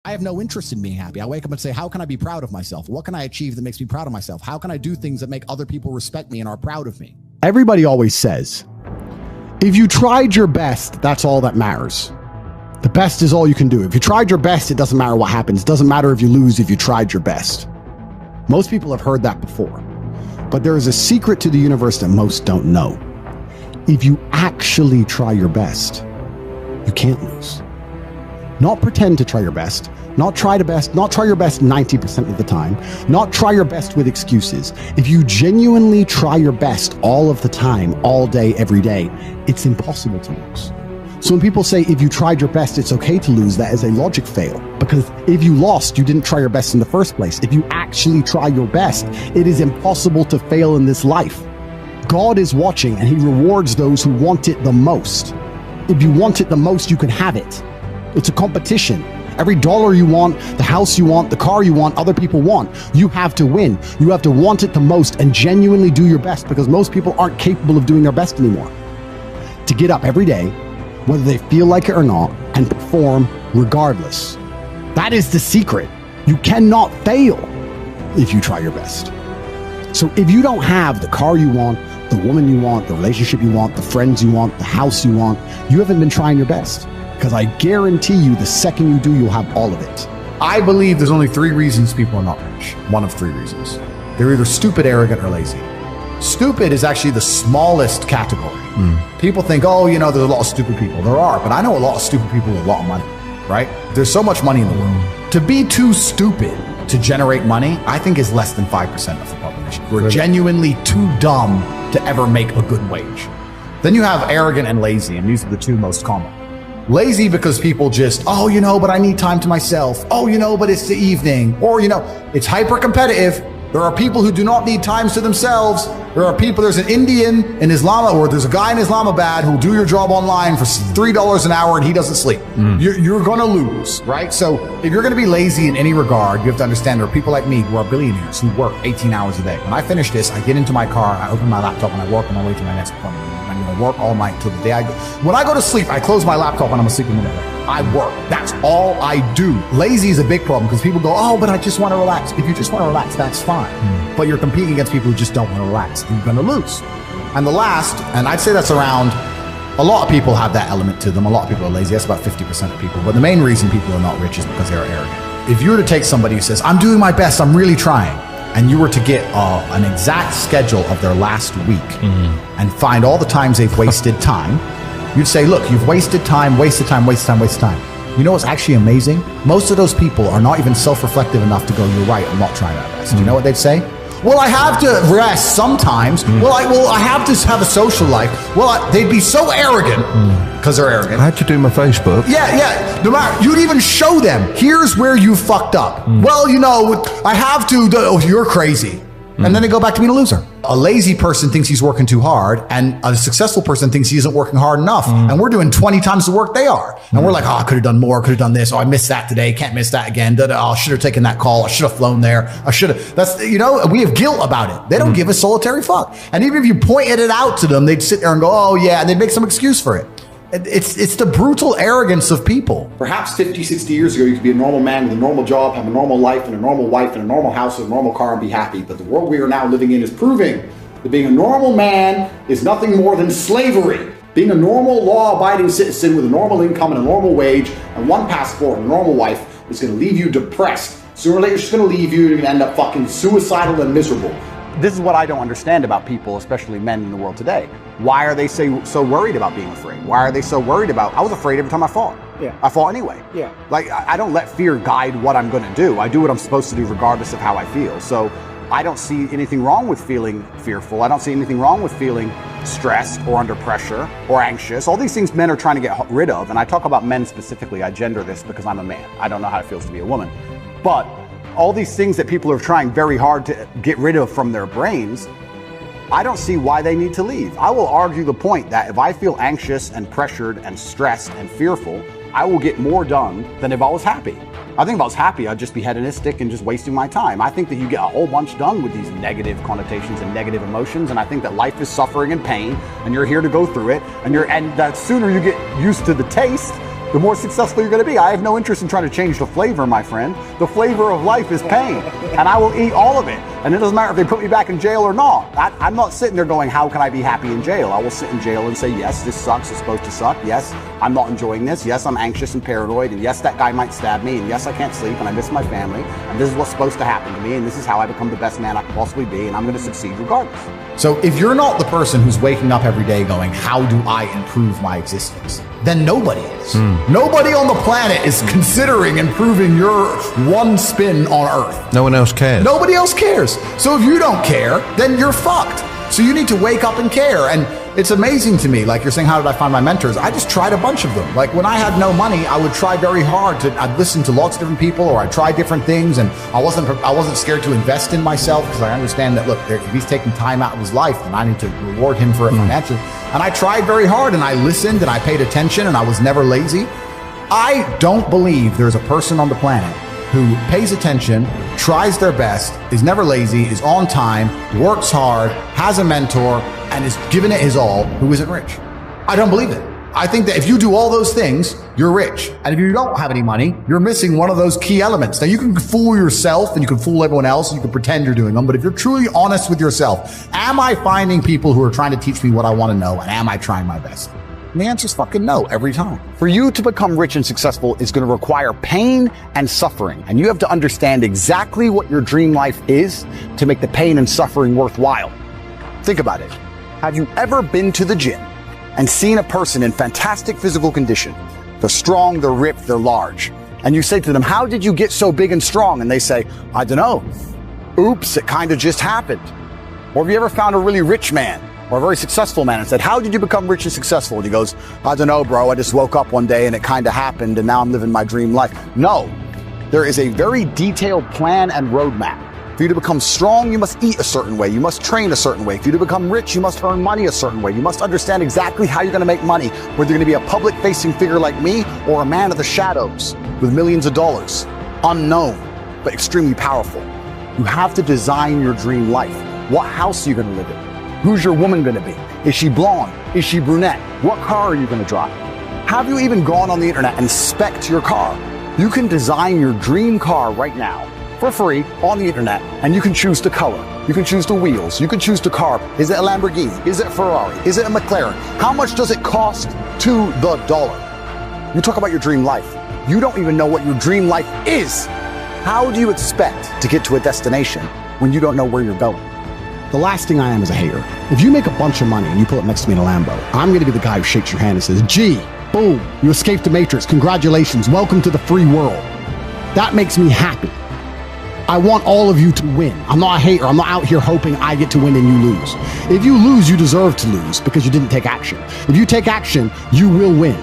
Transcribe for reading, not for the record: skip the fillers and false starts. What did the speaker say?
I have no interest in being happy. I wake up and say, how can I be proud of myself? What can I achieve that makes me proud of myself? How can I do things that make other people respect me and are proud of me? Everybody always says, if you tried your best, that's all that matters. The best is all you can do. If you tried your best, it doesn't matter what happens. It doesn't matter if you lose if you tried your best. Most people have heard that before. But there is a secret to the universe that most don't know. If you actually try your best, you can't lose. Not pretend to try your best, not try your best 90% of the time, not try your best with excuses. If you genuinely try your best all of the time, all day, every day, it's impossible to lose. So when people say, if you tried your best, it's okay to lose, that is a logic fail. Because if you lost, you didn't try your best in the first place. If you actually try your best, it is impossible to fail in this life. God is watching and he rewards those who want it the most. If you want it the most, you can have it. It's a competition. Every dollar you want, the house you want, the car you want, other people want, you have to win. You have to want it the most and genuinely do your best, because most people aren't capable of doing their best anymore. To get up every day, whether they feel like it or not, and perform regardless. That is the secret. You cannot fail if you try your best. So if you don't have the car you want, the woman you want, the relationship you want, the friends you want, the house you want, you haven't been trying your best. Because I guarantee you, the second you do, you'll have all of it. I believe there's only 3 reasons people are not rich. One of 3 reasons. They're either stupid, arrogant, or lazy. Stupid is actually the smallest category. People think, oh, you know, there's a lot of stupid people. There are, but I know a lot of stupid people with a lot of money, right? There's so much money in the world. To be too stupid to generate money, I think is less than 5% of the population. We're genuinely too dumb to ever make a good wage. Then you have arrogant and lazy, and these are the 2 most common. Lazy because people just, oh, you know, but I need time to myself. Oh, you know, but it's the evening. Or, you know, it's hyper competitive. There are people who do not need times to themselves. There's an Indian in Islam, or there's a guy in Islamabad who'll do your job online for $3 an hour and he doesn't sleep. You're going to lose, right? So if you're going to be lazy in any regard, you have to understand there are people like me who are billionaires who work 18 hours a day. When I finish this, I get into my car, I open my laptop, and I work on my way to my next appointment. I'm going to work all night till the day I go. When I go to sleep, I close my laptop and I'm asleep in the middle. I work. That's all I do. Lazy is a big problem because people go, oh, but I just want to relax. If you just want to relax, that's fine. But you're competing against people who just don't want to relax. You're going to lose. And the last, and I'd say that's around, a lot of people have that element to them. A lot of people are lazy. That's about 50% of people. But the main reason people are not rich is because they're arrogant. If you were to take somebody who says, I'm doing my best, I'm really trying, and you were to get an exact schedule of their last week and find all the times they've wasted time, you'd say, look, you've wasted time, wasted time, wasted time, wasted time. You know what's actually amazing? Most of those people are not even self-reflective enough to go, you're right, I'm not trying my best. Do you know what they'd say? Well, I have to rest sometimes. Well, I have to have a social life. Well, they'd be so arrogant because they're arrogant. I had to do my Facebook. Yeah. No matter, you'd even show them, here's where you fucked up. Well, you know, I have to, oh, you're crazy. And then they go back to being a loser. A lazy person thinks he's working too hard, and a successful person thinks he isn't working hard enough. And we're doing 20 times the work they are. And we're like, oh, I could have done more, could have done this. Oh, I missed that today, can't miss that again. Oh, I should have taken that call. I should have flown there. I should have. That's, you know, we have guilt about it. They don't give a solitary fuck. And even if you pointed it out to them, they'd sit there and go, oh yeah, and they'd make some excuse for it. It's the brutal arrogance of people. Perhaps 50, 60 years ago, you could be a normal man with a normal job, have a normal life and a normal wife and a normal house and a normal car and be happy. But the world we are now living in is proving that being a normal man is nothing more than slavery. Being a normal, law-abiding citizen with a normal income and a normal wage and one passport and a normal wife is going to leave you depressed. Sooner or later, it's just going to leave you and you're going to end up fucking suicidal and miserable. This is what I don't understand about people, especially men in the world today. Why are they so worried about being afraid? Why are they so worried about, I was afraid every time I fought. Yeah. I fought anyway. Yeah. Like, I don't let fear guide what I'm gonna do. I do what I'm supposed to do regardless of how I feel. So I don't see anything wrong with feeling fearful. I don't see anything wrong with feeling stressed or under pressure or anxious. All these things men are trying to get rid of. And I talk about men specifically. I gender this because I'm a man. I don't know how it feels to be a woman. But all these things that people are trying very hard to get rid of from their brains, I don't see why they need to leave. I will argue the point that if I feel anxious and pressured and stressed and fearful, I will get more done than if I was happy. I think if I was happy, I'd just be hedonistic and just wasting my time. I think that you get a whole bunch done with these negative connotations and negative emotions, and I think that life is suffering and pain, and you're here to go through it, and that sooner you get used to the taste, the more successful you're going to be. I have no interest in trying to change the flavor, my friend. The flavor of life is pain, and I will eat all of it. And it doesn't matter if they put me back in jail or not. I'm not sitting there going, how can I be happy in jail? I will sit in jail and say, yes, this sucks. It's supposed to suck. Yes, I'm not enjoying this. Yes, I'm anxious and paranoid. And yes, that guy might stab me. And yes, I can't sleep. And I miss my family. And this is what's supposed to happen to me. And this is how I become the best man I can possibly be. And I'm going to succeed regardless. So if you're not the person who's waking up every day going, how do I improve my existence? Then nobody is. Nobody on the planet is considering improving your one spin on Earth. No one else cares. Nobody else cares. So if you don't care, then you're fucked. So you need to wake up and care. And it's amazing to me, like you're saying, how did I find my mentors? I just tried a bunch of them. Like when I had no money, I would try very hard I'd listen to lots of different people, or I'd try different things. And I wasn't scared to invest in myself, because I understand that, look, if he's taking time out of his life, then I need to reward him for it financially. And I tried very hard, and I listened, and I paid attention, and I was never lazy. I don't believe there's a person on the planet who pays attention, tries their best, is never lazy, is on time, works hard, has a mentor, and is giving it his all, who isn't rich. I don't believe it. I think that if you do all those things, you're rich. And if you don't have any money, you're missing one of those key elements. Now, you can fool yourself and you can fool everyone else and you can pretend you're doing them, but if you're truly honest with yourself, am I finding people who are trying to teach me what I want to know, and am I trying my best? And the answer is fucking no every time. For you to become rich and successful is going to require pain and suffering. And you have to understand exactly what your dream life is to make the pain and suffering worthwhile. Think about it. Have you ever been to the gym and seen a person in fantastic physical condition? They're strong, they're ripped, they're large. And you say to them, how did you get so big and strong? And they say, I don't know. Oops, it kind of just happened. Or have you ever found a really rich man or a very successful man and said, how did you become rich and successful? And he goes, I don't know, bro. I just woke up one day and it kind of happened and now I'm living my dream life. No, there is a very detailed plan and roadmap. For you to become strong, you must eat a certain way. You must train a certain way. For you to become rich, you must earn money a certain way. You must understand exactly how you're going to make money, whether you're going to be a public-facing figure like me or a man of the shadows with millions of dollars, unknown, but extremely powerful. You have to design your dream life. What house are you going to live in? Who's your woman going to be? Is she blonde? Is she brunette? What car are you going to drive? Have you even gone on the internet and spec'd your car? You can design your dream car right now for free on the internet, and you can choose the color. You can choose the wheels. You can choose the car. Is it a Lamborghini? Is it a Ferrari? Is it a McLaren? How much does it cost to the dollar? You talk about your dream life. You don't even know what your dream life is. How do you expect to get to a destination when you don't know where you're going? The last thing I am is a hater. If you make a bunch of money and you pull up next to me in a Lambo, I'm going to be the guy who shakes your hand and says, gee, boom, you escaped the Matrix. Congratulations. Welcome to the free world. That makes me happy. I want all of you to win. I'm not a hater. I'm not out here hoping I get to win and you lose. If you lose, you deserve to lose because you didn't take action. If you take action, you will win.